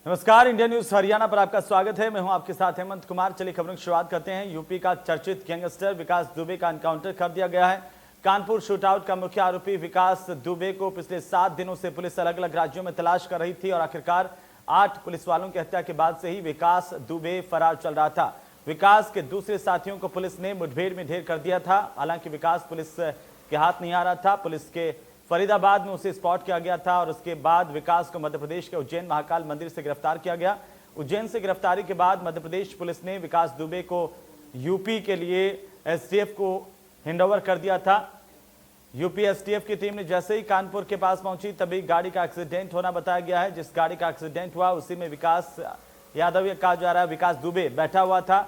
नमस्कार, India news Haryana पर आपका स्वागत है। मैं हूं आपके साथ हेमंत कुमार। चलिए खबरों की शुरुआत करते हैं। यूपी का चर्चित गैंगस्टर विकास दुबे का एनकाउंटर कर दिया गया है। कानपुर शूटआउट का मुख्य आरोपी विकास दुबे को पिछले 7 दिनों से पुलिस अलग अलग राज्यों में तलाश कर रही थी और आखिरकार 8 पुलिस वालों की हत्या के बाद से ही विकास दुबे फरार चल रहा था। विकास के दूसरे साथियों को पुलिस ने मुठभेड़ में ढेर कर दिया था। हालांकि विकास पुलिस के हाथ नहीं आ रहा था। पुलिस के फरीदाबाद में उसे स्पॉट किया गया था और उसके बाद विकास को मध्य प्रदेश के उज्जैन महाकाल मंदिर से गिरफ्तार किया गया। उज्जैन से गिरफ्तारी के बाद मध्य प्रदेश पुलिस ने विकास दुबे को यूपी के लिए एसटीएफ को हैंडओवर कर दिया था। यूपी एसटीएफ की टीम ने जैसे ही कानपुर के पास पहुंची तभी गाड़ी का एक्सीडेंट होना बताया गया है। जिस गाड़ी का एक्सीडेंट हुआ उसी में विकास यादव कहा जा रहा है विकास दुबे बैठा हुआ था।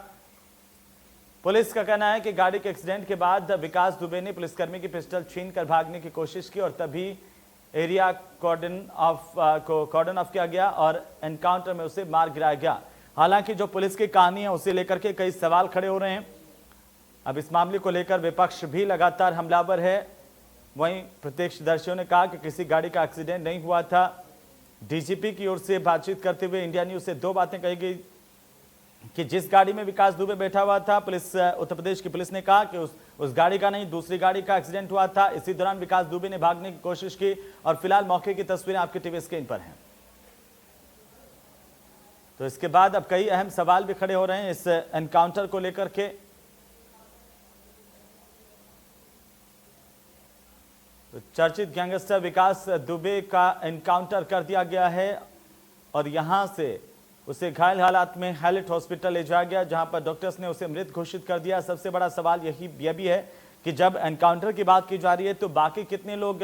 पुलिस का कहना है कि गाड़ी के एक्सीडेंट के बाद विकास दुबे ने पुलिसकर्मी की पिस्टल छीनकर भागने की कोशिश की और तभी एरिया कॉर्डन ऑफ किया गया और एनकाउंटर में उसे मार गिराया गया। हालांकि जो पुलिस की कहानी है उसे लेकर के कई सवाल खड़े हो रहे हैं। अब इस मामले को लेकर विपक्ष भी लगातार हमलावर है। वहीं प्रत्यक्षदर्शियों ने कहा कि किसी गाड़ी का एक्सीडेंट नहीं हुआ था। डीजीपी की ओर से बातचीत करते हुए इंडिया न्यूज से 2 बातें कही गई कि जिस गाड़ी में विकास दुबे बैठा हुआ था, उत्तर प्रदेश की पुलिस ने कहा कि उस गाड़ी का नहीं दूसरी गाड़ी का एक्सीडेंट हुआ था। इसी दौरान विकास दुबे ने भागने की कोशिश की और फिलहाल मौके की तस्वीरें आपके टीवी स्क्रीन पर हैं। तो इसके बाद अब कई अहम सवाल भी खड़े हो रहे हैं इस एनकाउंटर को लेकर के। तो चर्चित गैंगस्टर विकास दुबे का एनकाउंटर कर दिया गया है और यहां से उसे घायल हालात में हैलेट हॉस्पिटल ले जाया गया, जहां पर डॉक्टर्स ने उसे मृत घोषित कर दिया। सबसे बड़ा सवाल यह भी है कि जब एनकाउंटर की बात की जा रही है तो बाकी कितने लोग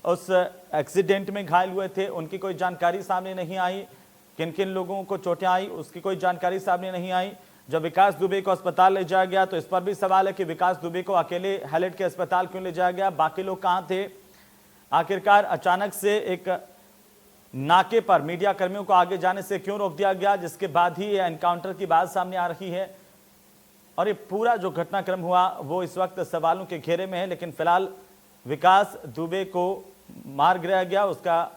उस एक्सीडेंट में घायल हुए थे, उनकी कोई जानकारी सामने नहीं आई। किन किन लोगों को चोटें आई उसकी कोई जानकारी सामने नहीं आई। जब विकास दुबे को अस्पताल ले जाया गया तो इस पर भी सवाल है कि विकास दुबे को अकेले हैलेट के अस्पताल क्यों ले जाया गया, बाकी लोग कहाँ थे। आखिरकार अचानक से एक नाके पर मीडिया कर्मियों को आगे जाने से क्यों रोक दिया गया, जिसके बाद ही ये एनकाउंटर की बात सामने आ रही है। और ये पूरा जो घटनाक्रम हुआ वो इस वक्त सवालों के घेरे में है। लेकिन फिलहाल विकास दुबे को मार गिराया गया, उसका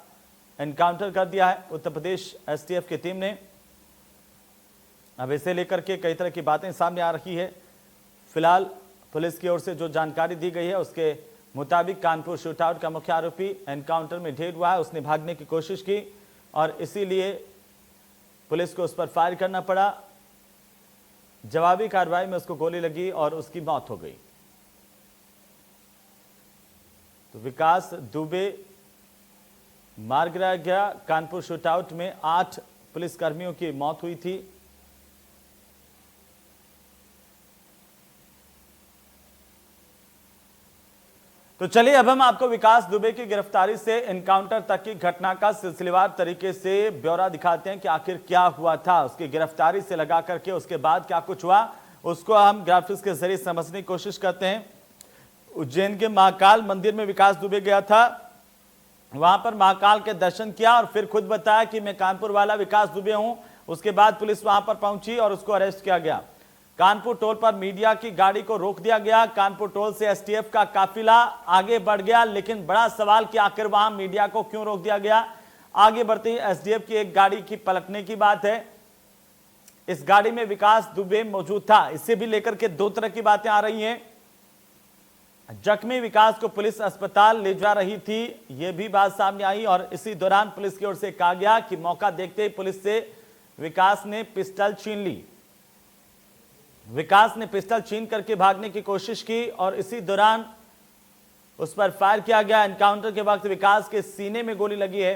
एनकाउंटर कर दिया है उत्तर प्रदेश एसटीएफ की टीम ने। अब इसे लेकर के कई तरह की बातें सामने आ रही है। फिलहाल पुलिस की ओर से जो जानकारी दी गई है उसके मुताबिक कानपुर शूटआउट का मुख्य आरोपी एनकाउंटर में ढेर हुआ है। उसने भागने की कोशिश की और इसीलिए पुलिस को उस पर फायर करना पड़ा। जवाबी कार्रवाई में उसको गोली लगी और उसकी मौत हो गई। तो विकास दुबे मार गिराया गया। कानपुर शूटआउट में 8 पुलिसकर्मियों की मौत हुई थी। तो चलिए अब हम आपको विकास दुबे की गिरफ्तारी से एनकाउंटर तक की घटना का सिलसिलेवार तरीके से ब्यौरा दिखाते हैं कि आखिर क्या हुआ था। उसकी गिरफ्तारी से लगा करके उसके बाद क्या कुछ हुआ उसको हम ग्राफिक्स के जरिए समझने की कोशिश करते हैं। उज्जैन के महाकाल मंदिर में विकास दुबे गया था, वहां पर महाकाल के दर्शन किया और फिर खुद बताया कि मैं कानपुर वाला विकास दुबे हूं। उसके बाद पुलिस वहां पर पहुंची और उसको अरेस्ट किया गया। कानपुर टोल पर मीडिया की गाड़ी को रोक दिया गया। कानपुर टोल से एसटीएफ का काफिला आगे बढ़ गया, लेकिन बड़ा सवाल कि आखिर वहां मीडिया को क्यों रोक दिया गया। आगे बढ़ते ही एसटीएफ की एक गाड़ी की पलटने की बात है। इस गाड़ी में विकास दुबे मौजूद था। इसे भी लेकर के 2 तरह की बातें आ रही हैं। जख्मी विकास को पुलिस अस्पताल ले जा रही थी, यह भी बात सामने आई और इसी दौरान पुलिस की ओर से कहा गया कि मौका देखते ही पुलिस से विकास ने पिस्टल छीन ली। विकास ने पिस्टल छीन करके भागने की कोशिश की और इसी दौरान उस पर फायर किया गया। एनकाउंटर के वक्त विकास के सीने में गोली लगी है।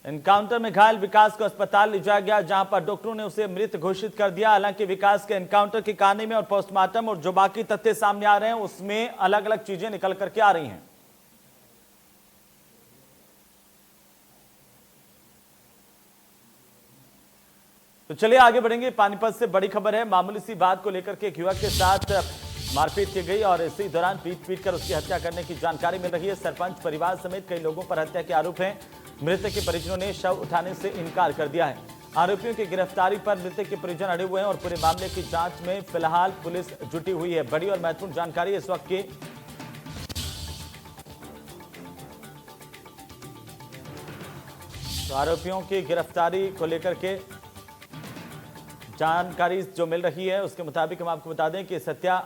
एनकाउंटर में घायल विकास को अस्पताल ले जाया गया, जहां पर डॉक्टरों ने उसे मृत घोषित कर दिया। हालांकि विकास के एनकाउंटर की कहानी में और पोस्टमार्टम और जो बाकी तथ्य सामने आ रहे हैं उसमें अलग अलग चीजें निकल करके आ रही हैं। तो चलिए आगे बढ़ेंगे। पानीपत से बड़ी खबर है। मामूली सी बात को लेकर के एक युवक के साथ मारपीट की गई और इसी दौरान पीट कर उसकी हत्या करने की जानकारी मिल रही है। सरपंच परिवार समेत कई लोगों पर हत्या के आरोप हैं। मृतक के परिजनों ने शव उठाने से इनकार कर दिया है। आरोपियों की गिरफ्तारी पर मृतक के परिजन अड़े हुए हैं और पूरे मामले की जांच में फिलहाल पुलिस जुटी हुई है। बड़ी और महत्वपूर्ण जानकारी इस वक्त की। तो आरोपियों की गिरफ्तारी को लेकर के जानकारी जो मिल रही है उसके मुताबिक हम आपको बता दें कि सत्या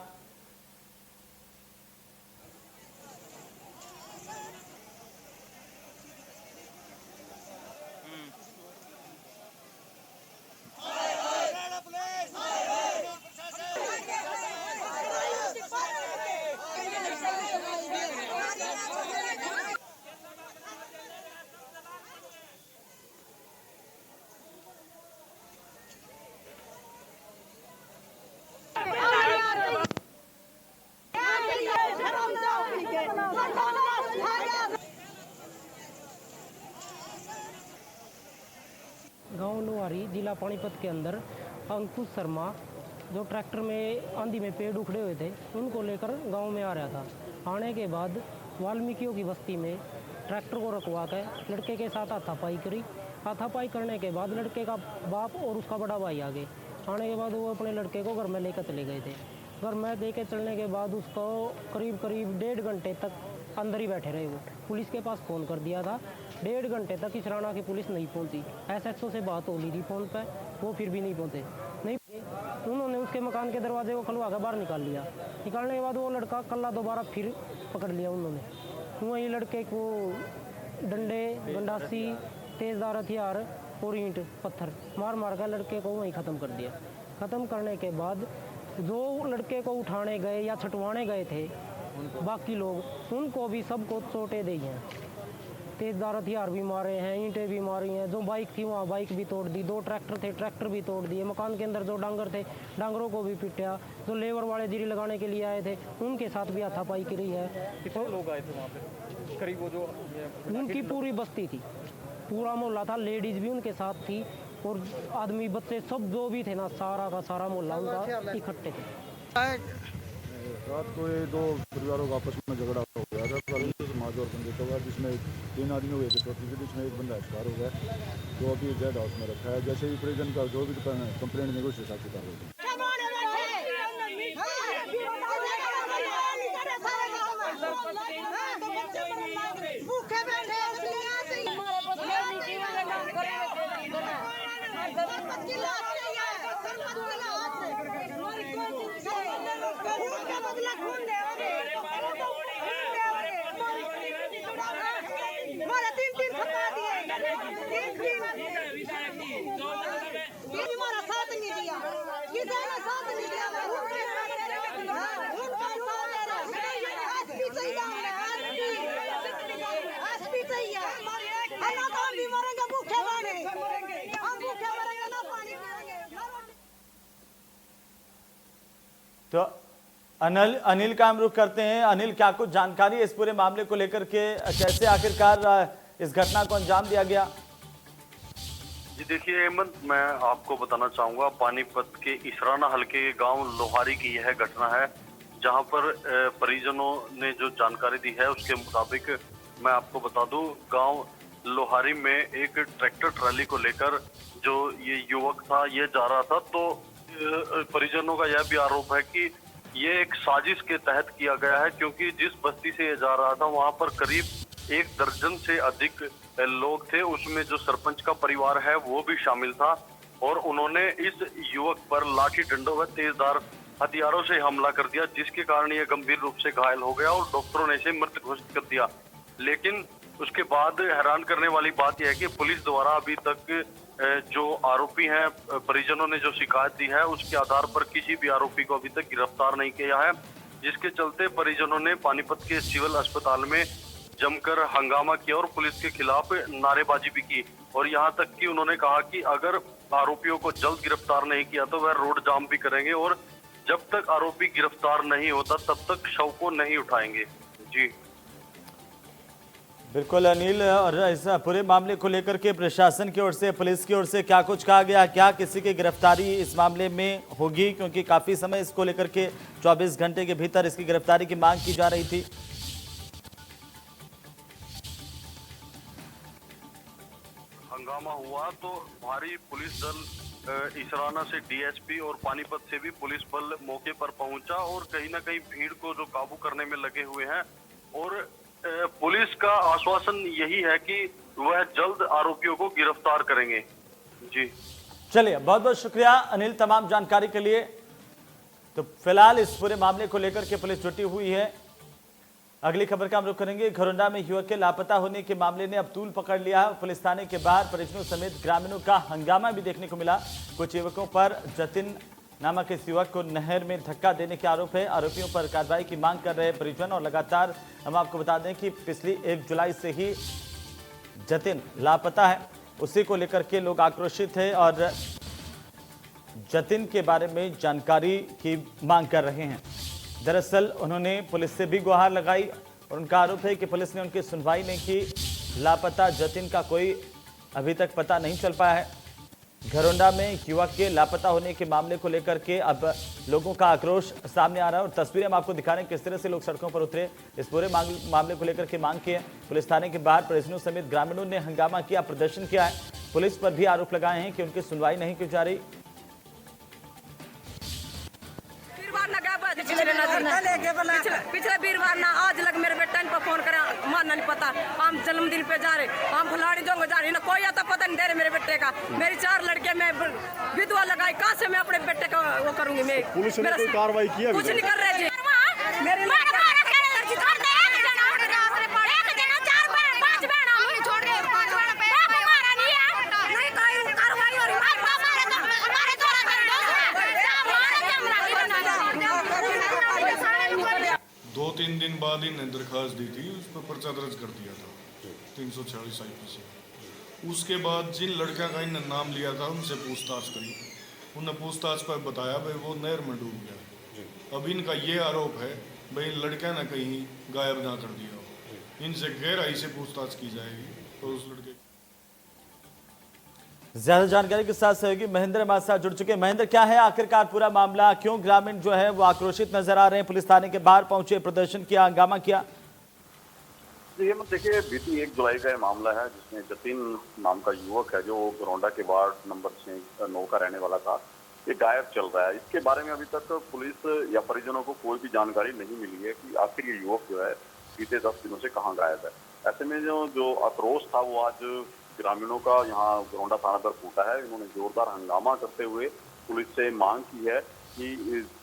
गांव लोहारी जिला पानीपत के अंदर अंकुश शर्मा जो ट्रैक्टर में आंधी में पेड़ उखड़े हुए थे उनको लेकर गांव में आ रहा था। आने के बाद वाल्मीकियों की बस्ती में ट्रैक्टर को रखवा कर लड़के के साथ हाथापाई करी। हाथापाई करने के बाद लड़के का बाप और उसका बड़ा भाई आ गए। आने के बाद वो अपने लड़के को घर में लेकर चले गए थे। घर में लेकर चलने के बाद उसको करीब 1.5 घंटे तक अंदर ही बैठे रहे। वो पुलिस के पास फ़ोन कर दिया था। 1.5 घंटे तक इसराना की पुलिस नहीं पहुंची। SHO से बात हो ली थी फ़ोन पर, वो फिर भी नहीं पहुंचे। नहीं उन्होंने उसके मकान के दरवाजे को खुलवा कर बाहर निकाल लिया। निकालने के बाद वो लड़का कल्ला दोबारा फिर पकड़ लिया उन्होंने। वहीं लड़के को डंडे, गंडासी, तेज़दार हथियार और ईंट पत्थर मार मार कर लड़के को वहीं ख़त्म कर दिया। ख़त्म करने के बाद जो लड़के को उठाने गए या छुटवाने गए थे बाकी लोग, उनको भी सबको चोटें दी हैं। तेज़दार हथियार भी मारे हैं, ईंटें भी मारी हैं। जो बाइक थी वहाँ बाइक भी तोड़ दी। 2 ट्रैक्टर थे, ट्रैक्टर भी तोड़ दिए। मकान के अंदर जो डांगर थे, डांगरों को भी पिटा। जो लेबर वाले जीरी लगाने के लिए आए थे उनके साथ भी हाथापाई करी है। कितने लोग आए थे वहाँ पे? करीब वो जो उनकी पूरी बस्ती थी, पूरा मोहल्ला था। लेडीज भी उनके साथ थी और आदमी बच्चे सब जो भी थे ना, सारा का सारा मोहल्ला उनका इकट्ठे थे। रात को ये 2 परिवारों का आपस में झगड़ा हो गया था। कल समाज और पंचायत हुआ जिसमें 3 आदमी हुए थे टोटल, के बीच में एक बंदा एक्सपायर हो गया जो अभी जेड हाउस में रखा है। जैसे ही परिजन का जो भी कंप्लेंट नहीं उसके साथ किताब होगी। तो अनिल का हम रुख करते हैं। अनिल, क्या कुछ जानकारी है इस पूरे मामले को लेकर के? कैसे आखिरकार इस घटना को अंजाम दिया गया? जी देखिए हेमंत, मैं आपको बताना चाहूंगा पानीपत के इसराना हल्के के गांव लोहारी की यह घटना है, जहां पर परिजनों ने जो जानकारी दी है उसके मुताबिक मैं आपको बता दूं, गांव लोहारी में एक ट्रैक्टर ट्राली को लेकर जो ये युवक था ये जा रहा था। तो परिजनों का यह भी आरोप है कि ये एक साजिश के तहत किया गया है, क्योंकि जिस बस्ती से ये जा रहा था वहां पर करीब 1 दर्जन से अधिक लोग थे। उसमें जो सरपंच का परिवार है वो भी शामिल था और उन्होंने इस युवक पर लाठी डंडों व तेजदार हथियारों से हमला कर दिया, जिसके कारण ये गंभीर रूप से घायल हो गया और डॉक्टरों ने इसे मृत घोषित कर दिया। लेकिन उसके बाद हैरान करने वाली बात यह है कि पुलिस द्वारा अभी तक जो आरोपी हैं, परिजनों ने जो शिकायत दी है उसके आधार पर किसी भी आरोपी को अभी तक गिरफ्तार नहीं किया है, जिसके चलते परिजनों ने पानीपत के सिविल अस्पताल में जमकर हंगामा किया और पुलिस के खिलाफ नारेबाजी भी की। और यहाँ तक कि उन्होंने कहा कि अगर आरोपियों को जल्द गिरफ्तार नहीं किया तो वह रोड जाम भी करेंगे और जब तक आरोपी गिरफ्तार नहीं होता तब तक शव को नहीं उठाएंगे। जी बिल्कुल अनिल, और इस पूरे मामले को लेकर के प्रशासन की ओर से, पुलिस की ओर से क्या कुछ कहा गया? क्या किसी की गिरफ्तारी इस मामले में होगी? क्योंकि काफी समय इसको लेकर के 24 घंटे के भीतर इसकी गिरफ्तारी की मांग की जा रही थी। हंगामा हुआ तो भारी पुलिस दल इसराना से DSP और पानीपत से भी पुलिस बल मौके पर पहुंचा और कहीं ना कहीं भीड़ को जो काबू करने में लगे हुए हैं। और पुलिस का आश्वासन यही है कि वह जल्द आरोपियों को गिरफ्तार करेंगे। जी चलिए, बहुत बहुत शुक्रिया अनिल तमाम जानकारी के लिए। तो फिलहाल इस पूरे मामले को लेकर के पुलिस जुटी हुई है। अगली खबर का हम रुख करेंगे। घरौंडा में युवक के लापता होने के मामले ने अब तूल पकड़ लिया है। पुलिस थाने के बाहर परिजनों समेत ग्रामीणों का हंगामा भी देखने को मिला। कुछ युवकों पर जतिन नामक इस युवक को नहर में धक्का देने के आरोप है। आरोपियों पर कार्रवाई की मांग कर रहे परिजन और लगातार हम आपको बता दें कि पिछली 1 जुलाई से ही जतिन लापता है। उसी को लेकर के लोग आक्रोशित है और जतिन के बारे में जानकारी की मांग कर रहे हैं। दरअसल उन्होंने पुलिस से भी गुहार लगाई और उनका आरोप है कि पुलिस ने उनकी सुनवाई नहीं की। लापता जतिन का कोई अभी तक पता नहीं चल पाया है। घरौंडा में युवक के लापता होने के मामले को लेकर के अब लोगों का आक्रोश सामने आ रहा है और तस्वीरें हम आपको दिखा रहे हैं किस तरह से लोग सड़कों पर उतरे, इस पूरे मामले को लेकर के मांग की है। पुलिस थाने के बाहर परिजनों समेत ग्रामीणों ने हंगामा किया, प्रदर्शन किया है। पुलिस पर भी आरोप लगाए हैं कि उनकी सुनवाई नहीं की जा रही। पिछले वीरवार ना आज लग मेरे बेटा पर फोन करे, मानना नहीं पता हम जन्मदिन पे जा रहे, हम फलानी जोंग जा रहे ना, कोई आता पता नहीं दे रहे मेरे बेटे का। मेरी 4 लड़के मैं विधवा लगाई, कहाँ से मैं अपने बेटे का वो करूंगी। मैं पुलिस ने कोई कार्रवाई की? कुछ नहीं कर रहे जी। मेरे दो तीन दिन बाद इन्हें दरखास्त दी थी, उस पर पर्चा दर्ज कर दिया था 346 IPC। उसके बाद जिन लड़का का इन्हें नाम लिया था उनसे पूछताछ करी, उन्हें पूछताछ पर बताया भाई वो नहर में डूब गया। अब इनका ये आरोप है भाई लड़का ने कहीं गायब ना कर दिया हो। इनसे गहराई से पूछताछ की जाएगी तो उस लड़के। ज्यादा जानकारी के साथ सहयोगी महेंद्र हमारे साथ जुड़ चुके हैं। महेंद्र, क्या है आखिरकार पूरा मामला, क्यों ग्रामीण जो है वो आक्रोशित नजर आ रहे हैं? पुलिस थाने के बाहर पहुंचे, प्रदर्शन किया, हंगामा किया। ये देखिए, बीती 1 जुलाई का ये मामला है जिसमें जतिन नाम का युवक है जो घरौंडा के वार्ड नंबर 9 का रहने वाला था, ये गायब चल रहा है। इसके बारे में अभी तक पुलिस या परिजनों को कोई भी जानकारी नहीं मिली है कि आखिर ये युवक जो है बीते 10 दिनों से कहाँ गायब है। ऐसे में जो आक्रोश था वो आज ग्रामीणों का यहाँ घरौंडा थाना पर फूटा है। इन्होंने जोरदार हंगामा करते हुए पुलिस से मांग की है कि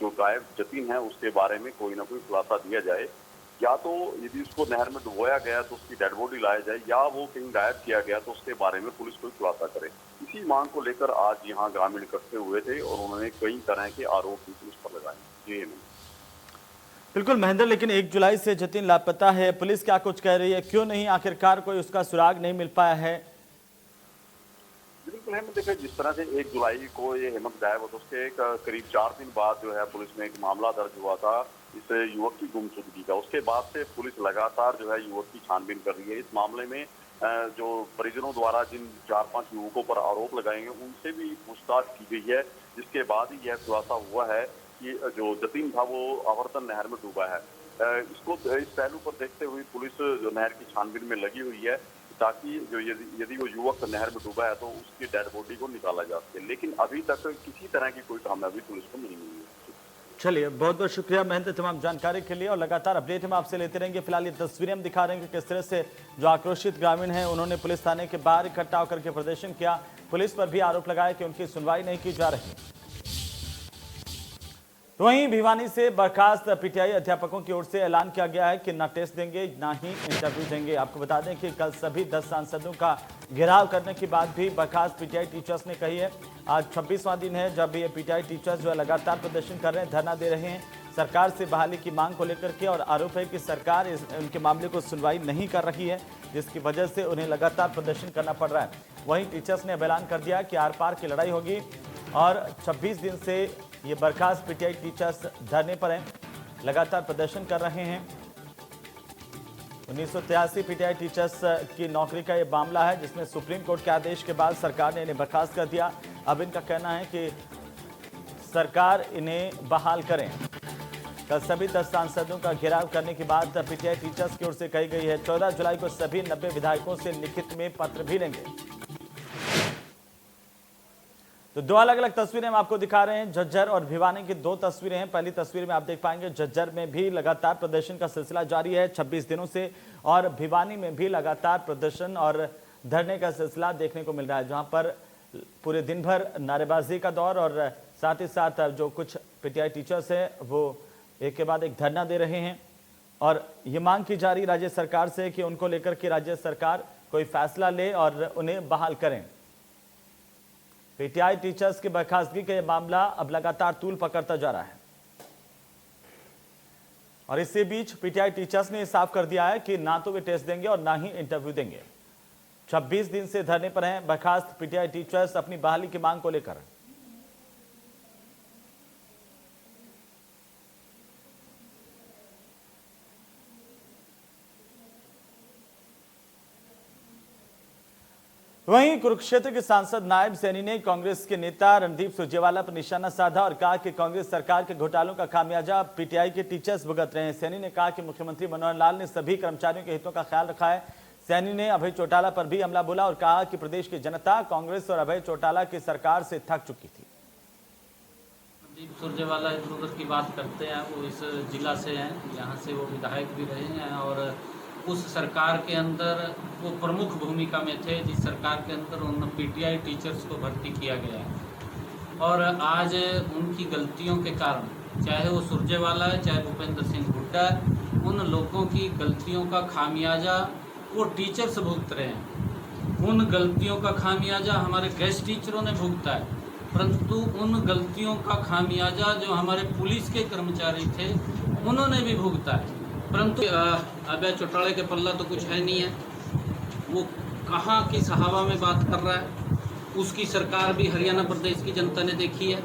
जो गायब जतिन है उसके बारे में कोई ना कोई खुलासा दिया जाए, या तो यदि उसको नहर में डुबोया गया तो उसकी डेड बॉडी लाया जाए, या वो कहीं गायब किया गया तो उसके बारे में पुलिस कोई खुलासा करे। इसी मांग को लेकर आज यहाँ ग्रामीण इकट्ठे हुए थे और उन्होंने कई तरह के आरोप पुलिस पर लगाए। जी बिल्कुल महेंद्र, लेकिन 1 जुलाई से जतिन लापता है, पुलिस क्या कुछ कह रही है, क्यों नहीं आखिरकार कोई उसका सुराग नहीं मिल पाया है? बिल्कुल हेमंत, देखिए जिस तरह से 1 जुलाई को ये हेमंत गायब हो तो उसके करीब 4 दिन बाद जो है पुलिस में एक मामला दर्ज हुआ था इस युवक की गुमशुदगी का। उसके बाद से पुलिस लगातार जो है युवक की छानबीन कर रही है। इस मामले में जो परिजनों द्वारा जिन 4-5 युवकों पर आरोप लगाए गए उनसे भी पूछताछ की गई है, जिसके बाद ही यह खुलासा हुआ है कि जो जतिन था वो आवर्तन नहर में डूबा है। इस पहलू पर देखते हुए पुलिस जो नहर की छानबीन में लगी हुई है ताकि जो यदि वो युवक नहर में डूबा है तो उसकी डेड बॉडी को निकाला जा सके, लेकिन अभी तक किसी तरह की कोई कामयाबी पुलिस को नहीं मिली है। चलिए, बहुत बहुत शुक्रिया महेंद्र तमाम जानकारी के लिए और लगातार अपडेट हम आपसे लेते रहेंगे। फिलहाल ये तस्वीरें हम दिखा रहे हैं कि किस तरह से जो आक्रोशित ग्रामीण हैं उन्होंने पुलिस थाने के बाहर इकट्ठा होकर के प्रदर्शन किया। पुलिस पर भी आरोप लगाया कि उनकी सुनवाई नहीं की जा रही। तो वहीं भिवानी से बर्खास्त पीटीआई अध्यापकों की ओर से ऐलान किया गया है कि ना टेस्ट देंगे ना ही इंटरव्यू देंगे। आपको बता दें कि कल सभी 10 सांसदों का घेराव करने की बात भी बर्खास्त पीटीआई टीचर्स ने कही है। आज 26वां दिन है जब ये पीटीआई टीचर्स जो है लगातार प्रदर्शन कर रहे हैं, धरना दे रहे हैं सरकार से बहाली की मांग को लेकर के, और आरोप है कि सरकार उनके मामले को सुनवाई नहीं कर रही है, जिसकी वजह से उन्हें लगातार प्रदर्शन करना पड़ रहा है। वहीं टीचर्स ने अब ऐलान कर दिया कि आर पार की लड़ाई होगी और 26 दिन से ये बर्खास्त पीटीआई टीचर्स धरने पर हैं, लगातार प्रदर्शन कर रहे हैं। 1983 पीटीआई टीचर्स की नौकरी का ये मामला है जिसमें सुप्रीम कोर्ट के आदेश के बाद सरकार ने इन्हें बर्खास्त कर दिया। अब इनका कहना है कि सरकार इन्हें बहाल करें। कल सभी 10 सांसदों का घेराव करने की बात पीटीआई टीचर्स की ओर से कही गई है। 14 जुलाई को सभी 90 विधायकों से लिखित में पत्र भी लेंगे। तो दो अलग अलग तस्वीरें हम आपको दिखा रहे हैं। झज्जर और भिवानी की दो तस्वीरें हैं। पहली तस्वीर में आप देख पाएंगे झज्जर में भी लगातार प्रदर्शन का सिलसिला जारी है 26 दिनों से, और भिवानी में भी लगातार प्रदर्शन और धरने का सिलसिला देखने को मिल रहा है, जहां पर पूरे दिन भर नारेबाजी का दौर और साथ ही साथ जो कुछ पीटीआई टीचर्स हैं वो एक के बाद एक धरना दे रहे हैं और ये मांग की जा रही राज्य सरकार से कि उनको लेकर के राज्य सरकार कोई फैसला ले और उन्हें बहाल करें। पीटीआई टीचर्स की बर्खास्तगी का यह मामला अब लगातार तूल पकड़ता जा रहा है और इसी बीच पीटीआई टीचर्स ने साफ कर दिया है कि ना तो वे टेस्ट देंगे और ना ही इंटरव्यू देंगे। 26 दिन से धरने पर हैं बर्खास्त पीटीआई टीचर्स अपनी बहाली की मांग को लेकर। वहीं कुरुक्षेत्र के सांसद नायब सैनी ने कांग्रेस के नेता रणदीप सुरजेवाला पर निशाना साधा और कहा कि कांग्रेस सरकार के घोटालों का खामियाजा पीटीआई के टीचर्स भुगत रहे हैं। सैनी ने कहा कि मुख्यमंत्री मनोहर लाल ने सभी कर्मचारियों के हितों का ख्याल रखा है। सैनी ने अभय चौटाला पर भी हमला बोला और कहा कि प्रदेश की जनता कांग्रेस और अभय चौटाला की सरकार से थक चुकी थी। रणदीप सुरजेवाला इधर उधर की बात करते हैं, वो इस जिला से हैं, यहाँ से वो विधायक भी रहे हैं और उस सरकार के अंदर वो प्रमुख भूमिका में थे जिस सरकार के अंदर उन पीटीआई टीचर्स को भर्ती किया गया है। और आज उनकी गलतियों के कारण, चाहे वो सुरजेवाला है चाहे भूपेंद्र सिंह हुड्डा है, उन लोगों की गलतियों का खामियाजा वो टीचर्स भुगत रहे हैं। उन गलतियों का खामियाजा हमारे गेस्ट टीचरों ने भुगता है, परंतु उन गलतियों का खामियाजा जो हमारे पुलिस के कर्मचारी थे उन्होंने भी भुगता है। परंतु अभय चौटाला के पल्ला तो कुछ है नहीं है, वो कहाँ की सहावा में बात कर रहा है। उसकी सरकार भी हरियाणा प्रदेश की जनता ने देखी है,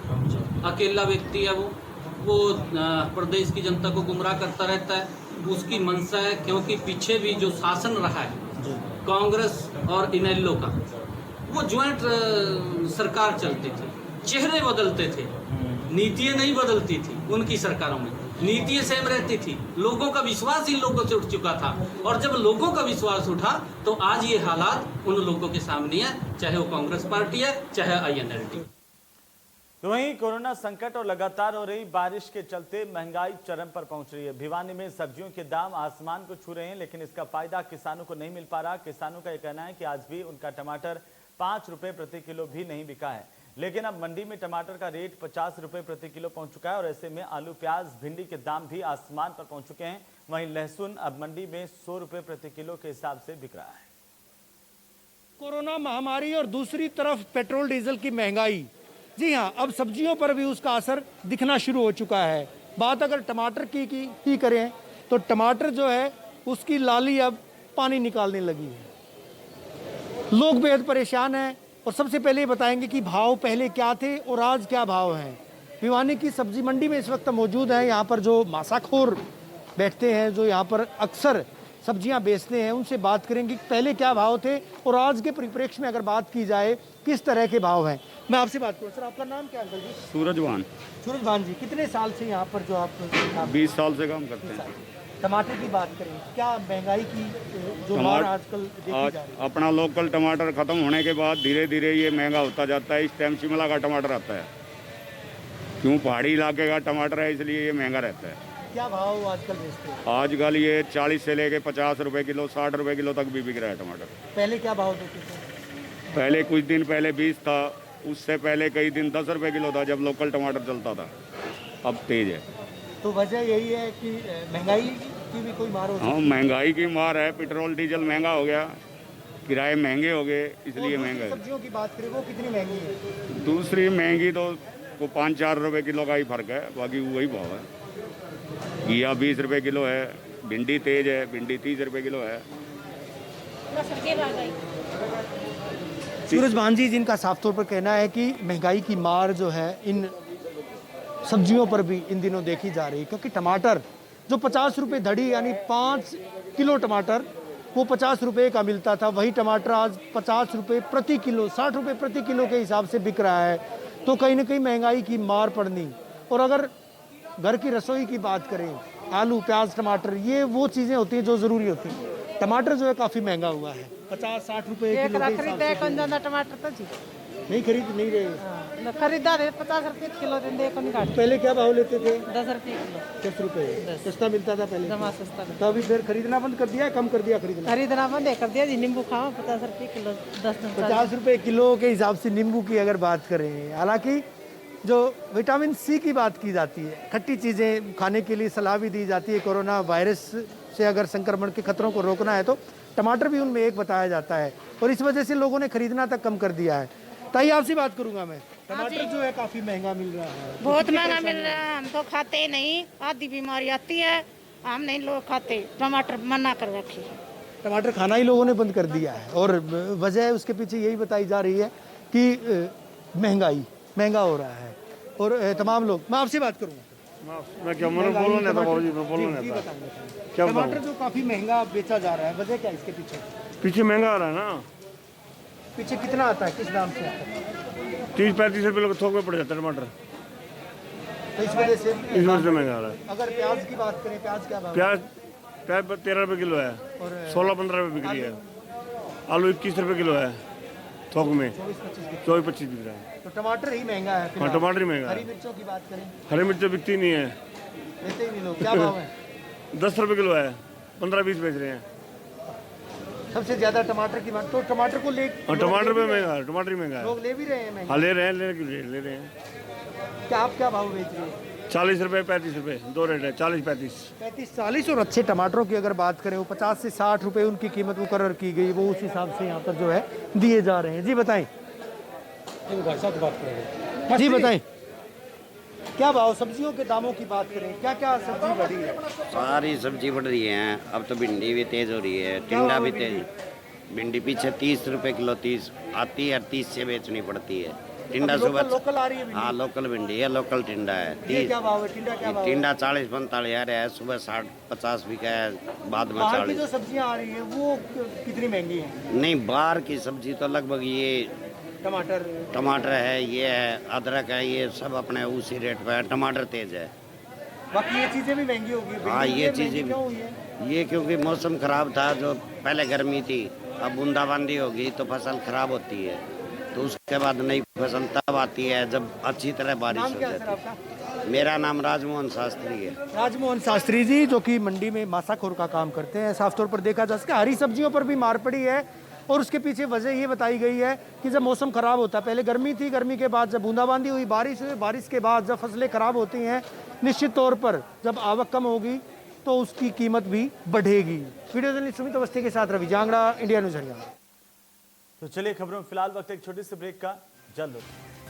अकेला व्यक्ति है वो प्रदेश की जनता को गुमराह करता रहता है। उसकी मंशा है, क्योंकि पीछे भी जो शासन रहा है कांग्रेस और इनेलो का, वो ज्वाइंट सरकार चलती थी, चेहरे बदलते थे, नीतियाँ नहीं बदलती थी। उनकी सरकारों में नीतियाँ सेम रहती थी, लोगों का विश्वास इन लोगों से उठ चुका था और जब लोगों का विश्वास उठा तो आज ये हालात उन लोगों के सामने है, चाहे वो कांग्रेस पार्टी है चाहे INLD। तो वहीं कोरोना संकट और लगातार हो रही बारिश के चलते महंगाई चरम पर पहुंच रही है। भिवानी में सब्जियों के दाम आसमान को छू रहे हैं, लेकिन इसका फायदा किसानों को नहीं मिल पा रहा। किसानों का यह कहना है कि आज भी उनका टमाटर 5 रुपए प्रति किलो भी नहीं बिका है, लेकिन अब मंडी में टमाटर का रेट 50 रुपए प्रति किलो पहुंच चुका है और ऐसे में आलू, प्याज, भिंडी के दाम भी आसमान पर पहुंच चुके हैं। वहीं लहसुन अब मंडी में 100 रुपए प्रति किलो के हिसाब से बिक रहा है। कोरोना महामारी और दूसरी तरफ पेट्रोल डीजल की महंगाई, जी हाँ, अब सब्जियों पर भी उसका असर दिखना शुरू हो चुका है। बात अगर टमाटर की करें तो टमाटर जो है उसकी लाली अब पानी निकालने लगी है। लोग बेहद परेशान हैं और सबसे पहले बताएंगे कि भाव पहले क्या थे और आज क्या भाव हैं। भिवानी की सब्जी मंडी में इस वक्त मौजूद है। यहाँ पर जो मासाखोर बैठते हैं, जो यहाँ पर अक्सर सब्जियां बेचते हैं, उनसे बात करेंगे कि पहले क्या भाव थे और आज के परिप्रेक्ष्य में अगर बात की जाए किस तरह के भाव हैं। मैं आपसे बात करूँ, सर आपका नाम क्या अंकल जी? सूरजवान। सूरजवान जी, कितने साल से यहाँ पर जो आप 20 साल से काम करते हैं। टमाटर की बात करें, क्या महंगाई की जो मार आजकल देखी जा रही है? अपना लोकल टमाटर खत्म होने के बाद धीरे धीरे ये महंगा होता जाता है। इस टाइम शिमला का टमाटर आता है, क्यों पहाड़ी इलाके का टमाटर है इसलिए ये महंगा रहता है। क्या भाव आजकल बेचते हैं? आजकल ये 40 से लेके 50 रुपए किलो, 60 रुपए किलो तक भी बिक रहा है टमाटर। पहले क्या भाव देते थे? पहले कुछ दिन पहले 20 था, उससे पहले कई दिन 10 रुपए किलो था जब लोकल टमाटर चलता था। अब तेज है। तो वजह यही है कि महंगाई की भी कोई मार हो? हाँ, महंगाई की मार है। पेट्रोल डीजल महंगा हो गया, किराए महंगे हो गए, इसलिए महंगा है। सब्जियों की बात करें वो कितनी महंगी है? दूसरी महंगी तो 5-4 रुपए किलो का ही फर्क है, बाकी वही भाव है। घिया 20 रुपए किलो है, भिंडी तेज है, भिंडी 30 रुपए किलो है। सूरजवान जी, जिनका साफ तौर पर कहना है कि महंगाई की मार जो है इन सब्जियों पर भी इन दिनों देखी जा रही है, क्योंकि टमाटर जो 50 रुपये धड़ी यानी 5 किलो टमाटर वो 50 रुपये का मिलता था, वही टमाटर आज 50 रुपये प्रति किलो, 60 रुपये प्रति किलो के हिसाब से बिक रहा है। तो कहीं ना कहीं महंगाई की मार पड़नी। और अगर घर की रसोई की बात करें, आलू, प्याज, टमाटर, ये वो चीज़ें होती हैं जो ज़रूरी होती हैं। टमाटर जो है काफ़ी महंगा हुआ है, 50-60 रुपये किलो के हिसाब से। टमाटर तो जी नहीं खरीद नहीं रहे। खरीदा रहे 50 रुपए किलो देंगे को नहीं काट पहले क्या भाव लेते थे? 10 रुपए किलो 10 रुपए सस्ता मिलता था पहले। जमा सस्ता तो अभी फिर खरीदना बंद कर दिया, कम कर दिया खरीदना? खरीदना बंद कर दिया जी। नींबू खाओ 50 रुपए किलो 50 रुपए किलो के हिसाब से नींबू की अगर बात करें, हालांकि जो विटामिन सी की बात की जाती है, खट्टी चीज़ें खाने के लिए सलाह भी दी जाती है। कोरोना वायरस से अगर संक्रमण के खतरों को रोकना है तो टमाटर भी उनमें एक बताया जाता है, और इस वजह से लोगों ने खरीदना तक कम कर दिया है। ताई आपसे बात करूंगा मैं, टमाटर जो है काफी महंगा मिल रहा है। बहुत महंगा मिल रहा है, हम तो खाते नहीं, आधी बीमारी आती है, हम नहीं लोग खाते, टमाटर मना कर रखी। टमाटर खाना ही लोगों ने बंद कर दिया है, और वजह उसके पीछे यही बताई जा रही है कि महंगा हो रहा है। और तमाम लोग, मैं आपसे बात करूंगा, मैं क्या बोलूँ नहीं था बाबूजी, मैं बोलूँ नहीं था। क्या टमाटर जो काफी महंगा बेचा जा रहा है, वजह क्या इसके पीछे? पीछे महंगा आ रहा है ना। पीछे कितना आता है, किस दाम से आता है? 30-35 रुपए लोग थोक में पड़ जाता है टमाटर, तो इस वजह से महंगा आ रहा है। अगर प्याज की बात करें, प्याज क्या भाव? प्याज 13 रुपए किलो है, 16-15 रुपए बिक्री है। आलू 21 रुपए किलो है थोक में, 24-25 बिक रहा है। तो टमाटर ही महंगा है। हाँ, टमाटर ही महंगा है। हरी मिर्चों की बात करें, हरी मिर्च बिकती नहीं है, लेते ही नहीं लोग। क्या भाव है? 10 रुपए किलो है, 15-20 बेच रहे हैं। सबसे ज्यादा टमाटर की बात, तो टमाटर को ले और टमाटर पे महंगा है, टमाटर ही महंगा है। लोग ले भी रहे हैं महंगा। हाँ ले रहे हैं, ले रहे हैं। क्या आप क्या भाव बेच रहे हैं? 40 रुपए 35 रुपए, दो रेट है, 40-35। 35-40। और अच्छे टमाटरों की अगर बात करें, वो 50 से 60 रुपए उनकी कीमत मुकर्रर की गई, वो उस हिसाब से यहाँ पर जो है दिए जा रहे हैं। जी बताएं, जी बताएं, क्या भाव? सब्जियों के दामों की बात करें, क्या क्या सब्जी बढ़ी है? सारी सब्जी बढ़ रही है। अब तो भिंडी भी तेज हो रही है, टिंडा भी तेज। भिंडी पीछे 30 रुपए किलो 30 आती है, 30 से बेचनी पड़ती है। टिंडा सुबह लोकल आ रही है भिंडी? हाँ लोकल भिंडी है, लोकल टिंडा है। ये क्या भाव है? टिंडा क्या भाव है? टिंडा 40-45 आ रहा है, सुबह 60-50 बिका है, बाद में बाहर की 40। जो सब्जियां आ रही है वो कितनी महंगी है? नहीं, बाहर की सब्जी तो लगभग ये टमाटर है, ये है, अदरक है, ये सब अपने उसी रेट पे है। टमाटर तेज है, बाकी ये चीजें भी महंगी होगी। हाँ ये चीजें क्यों हुई है? ये क्योंकि मौसम खराब था, जो पहले गर्मी थी, अब बूंदाबांदी होगी तो फसल खराब होती है, तो उसके बाद नई फसल तब आती है जब अच्छी तरह बारिश नाम हो क्या है जाती सर है। आपका? मेरा नाम राजमोहन शास्त्री है। राजमोहन शास्त्री जी, जो कि मंडी में मासाखोर का काम करते हैं। साफ तौर पर देखा जा सकता है हरी सब्जियों पर भी मार पड़ी है, और उसके पीछे वजह ये बताई गई है कि जब मौसम खराब होता है, पहले गर्मी थी, गर्मी के बाद जब बूंदाबांदी हुई, बारिश हुई, बारिश के बाद जब फसलें खराब होती हैं, निश्चित तौर पर जब आवक कम होगी तो उसकी कीमत भी बढ़ेगी। वीडियो जर्नलिस्ट सुमित अवस्थी के साथ रवि जांगड़ा, इंडिया न्यूज हरियाणा। तो चलिए खबरों में फिलहाल वक्त एक छोटी सी ब्रेक का, जल्द होगा।